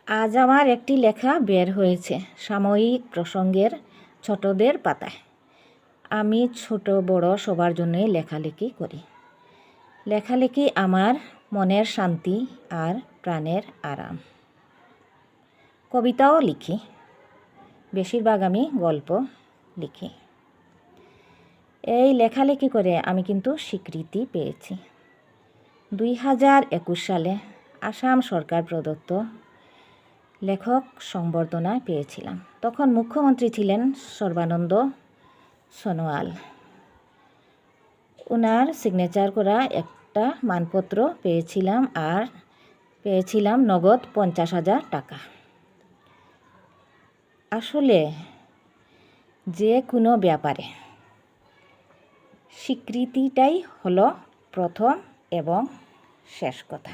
আজ আমার একটি লেখা বের হয়েছে সাময়িক প্রসঙ্গের ছোটদের পাতায়। আমি ছোট বড় সবার জন্যই লেখালেখি করি। লেখালেখি আমার মনের শান্তি আর প্রাণের আরাম। কবিতাও লিখি, বেশিরভাগ আমি গল্প লিখি। এই লেখালেখি করে আমি কিন্তু স্বীকৃতি পেয়েছি। 2021 সালে আসাম সরকার প্রদত্ত লেখক সংবর্ধনা পেয়েছিলাম। তখন মুখ্যমন্ত্রী ছিলেন সর্বানন্দ সোনোয়াল। ওনার সিগনেচার করা একটা মানপত্র পেয়েছিলাম আর পেয়েছিলাম নগদ 50,000 টাকা। আসলে যে কোনো ব্যাপারে স্বীকৃতিটাই হলো প্রথম এবং শেষ কথা।